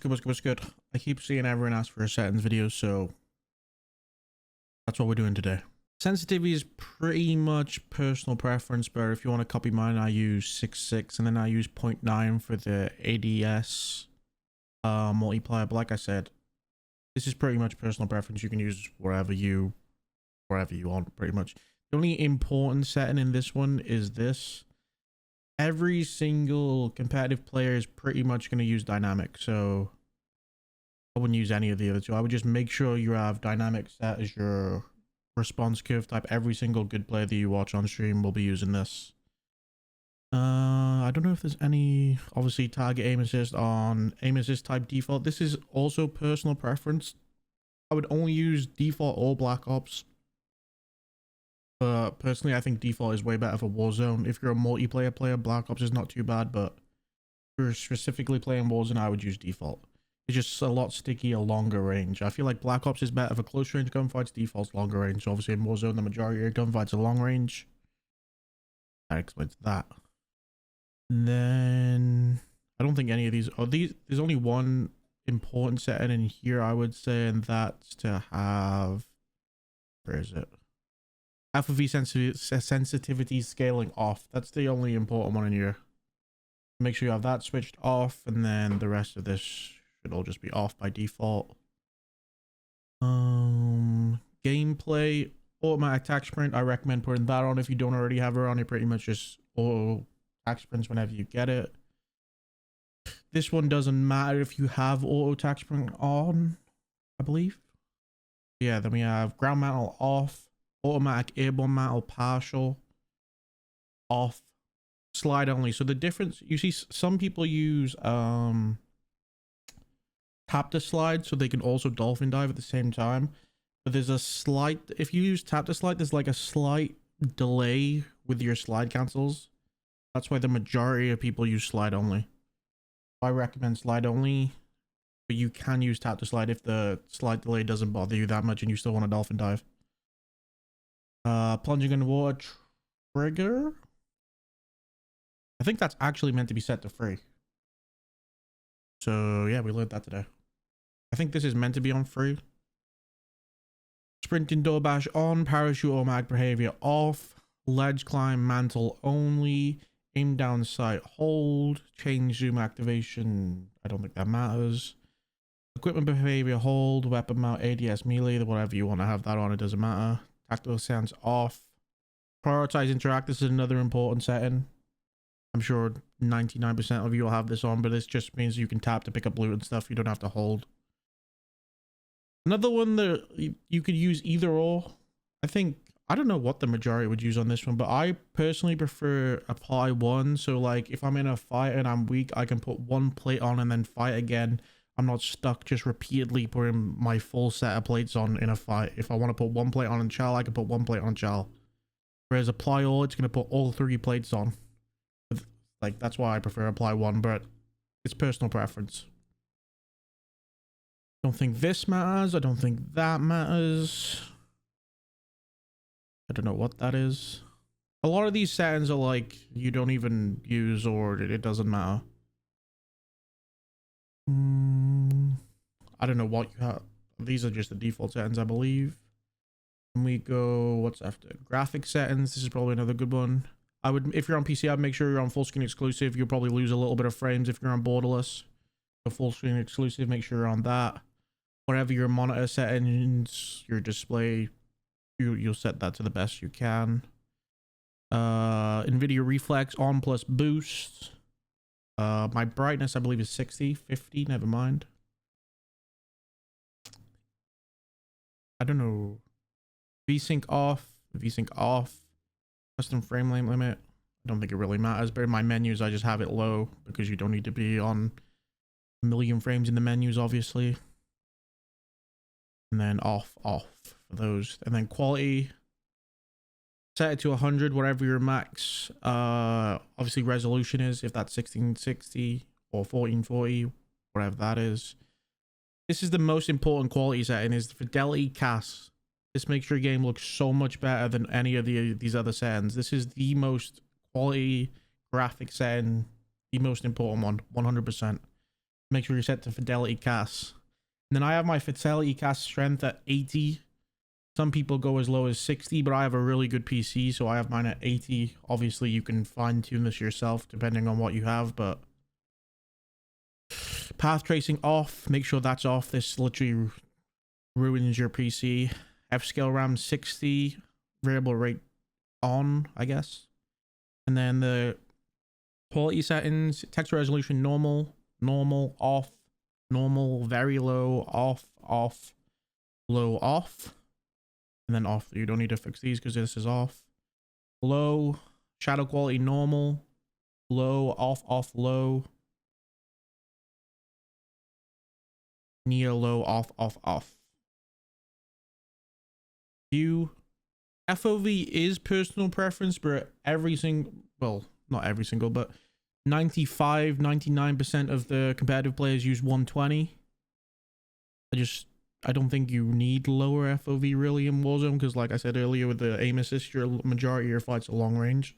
What's good? I keep seeing everyone ask for a settings video, so that's what we're doing today. Sensitivity is pretty much personal preference, but if you want to copy mine, I use 6.6 and then I use 0.9 for the ADS multiplier. But like I said, this is pretty much personal preference. You can use wherever you want, pretty much. The only important setting in this one is this. Every single competitive player is pretty much going to use dynamic, so I wouldn't use any of the other two. I would just make sure you have dynamic set as your response curve type. Every single good player that you watch on stream will be using this. I don't know if there's any, obviously, target aim assist on aim assist type default. This is also personal preference. I would only use default or Black Ops. But personally, I think default is way better for Warzone. If you're a multiplayer player, Black Ops is not too bad, but if you're specifically playing Warzone, I would use default. It's just a lot stickier, longer range. I feel like Black Ops is better for close range gunfights, default's longer range. So obviously in Warzone, the majority of gunfights are long range. That explains that. And then I don't think any of these there's only one important setting in here, I would say, and that's to have, where is it? Alpha V sensitivity scaling off. That's the only important one in here. Make sure you have that switched off, and then the rest of this should all just be off by default. Gameplay, automatic attack sprint. I recommend putting that on if you don't already have it on. It pretty much just auto attack sprints whenever you get it. This one doesn't matter if you have auto attack sprint on, I believe. Yeah, then we have ground mantle off. Automatic airborne mantle partial off, slide only. So the difference, you see some people use tap to slide so they can also dolphin dive at the same time, but there's a slight, if you use tap to slide, there's like a slight delay with your slide cancels. That's why the majority of people use slide only. I recommend slide only, but you can use tap to slide if the slide delay doesn't bother you that much and you still want to dolphin dive. Plunging in water trigger. I think that's actually meant to be set to free. So yeah, we learned that today. I think this is meant to be on free. Sprinting door bash on, parachute automatic behavior off, ledge climb mantle only, aim down sight hold, change zoom activation. I don't think that matters. Equipment behavior hold, weapon mount, ADS melee, whatever you want to have that on, it doesn't matter. Tactical sounds off. Prioritize interact. This is another important setting. I'm sure 99% of you will have this on, but this just means you can tap to pick up loot and stuff. You don't have to hold. Another one that you could use either or. I don't know what the majority would use on this one, but I personally prefer apply one. So like if I'm in a fight and I'm weak, I can put one plate on and then fight again. I'm not stuck just repeatedly putting my full set of plates on in a fight. If I want to put one plate on Chal, I can put one plate on Chal. Whereas apply all, it's going to put all 3 plates on. Like, that's why I prefer apply one, but it's personal preference. I don't think this matters. I don't think that matters. I don't know what that is. A lot of these settings are like, you don't even use or it doesn't matter. I don't know what you have. These are just the default settings, I believe. And we go, what's after? Graphic settings. This is probably another good one. If you're on PC, I'd make sure you're on full screen exclusive. You'll probably lose a little bit of frames if you're on borderless. So full screen exclusive, make sure you're on that. Whatever your monitor settings, your display, you'll set that to the best you can. NVIDIA reflex on plus boost. My brightness, I believe, is 60, 50, never mind. I don't know. VSync off, custom frame rate limit. I don't think it really matters, but in my menus, I just have it low because you don't need to be on a million frames in the menus, obviously. And then off for those. And then quality, set it to 100, whatever your max, obviously resolution is, if that's 1660 or 1440, whatever that is. This is the most important quality setting, is the fidelity cast. This makes your game look so much better than any of these other settings. This is the most quality graphic setting, the most important one, 100%. Make sure you're set to fidelity cast. And then I have my fidelity cast strength at 80. Some people go as low as 60, but I have a really good PC, so I have mine at 80. Obviously, you can fine tune this yourself depending on what you have, but path tracing off. Make sure that's off. This literally ruins your PC. F-scale RAM 60. Variable rate on, I guess. And then the quality settings, text resolution normal, normal, off, normal, very low, off, off, low, off. And then off. You don't need to fix these because this is off. Low, shadow quality normal, low, off, off, low. Near low, off, off, off. View. FOV is personal preference, but every single, well, not every single, but 95-99% of the competitive players use 120. I don't think you need lower FOV really in Warzone, because like I said earlier with the aim assist, your majority of your fights are long range.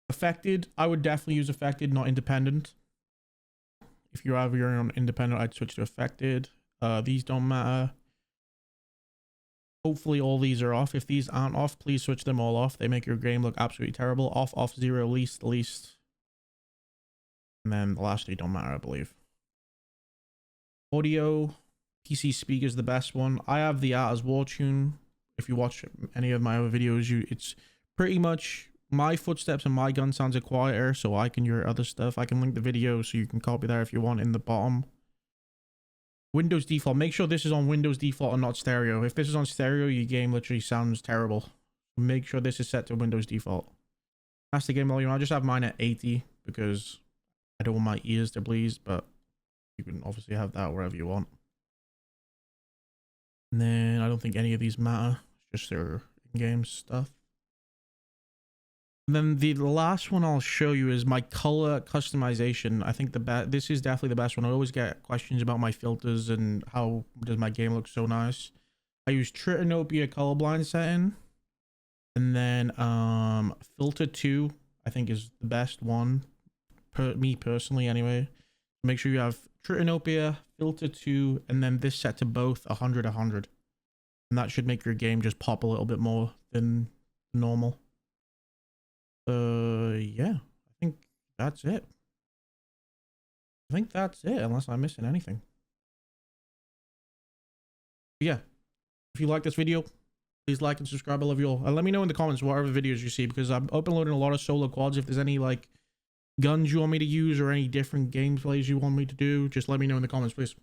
Affected, I would definitely use affected, not independent. If you're out of your own independent, I'd switch to affected. These don't matter. Hopefully all these are off. If these aren't off, please switch them all off. They make your game look absolutely terrible. Off, off, 0, least, least. And then the last three don't matter, I believe. Audio, PC speaker is the best one. I have the Art as War tune. If you watch any of my other videos, it's pretty much my footsteps and my gun sounds are quieter, so I can hear other stuff. I can link the video so you can copy that if you want in the bottom. Windows default. Make sure this is on Windows default and not stereo. If this is on stereo, your game literally sounds terrible. Make sure this is set to Windows default. That's the game volume. I just have mine at 80 because I don't want my ears to bleed, but you can obviously have that wherever you want. And then I don't think any of these matter. It's just their in-game stuff. And then the last one I'll show you is my color customization. I think this is definitely the best one. I always get questions about my filters and how does my game look so nice. I use Tritanopia colorblind setting, and then filter 2 I think is the best one me personally anyway. Make sure you have Tritanopia, filter 2, and then this set to both 100 100, and that should make your game just pop a little bit more than normal. Yeah, I think that's it. Unless I'm missing anything. Yeah, if you like this video, please like and subscribe. I love you all. And let me know in the comments what other videos you see, because I'm uploading a lot of solo quads. If there's any like guns you want me to use or any different gameplays you want me to do, just let me know in the comments, please.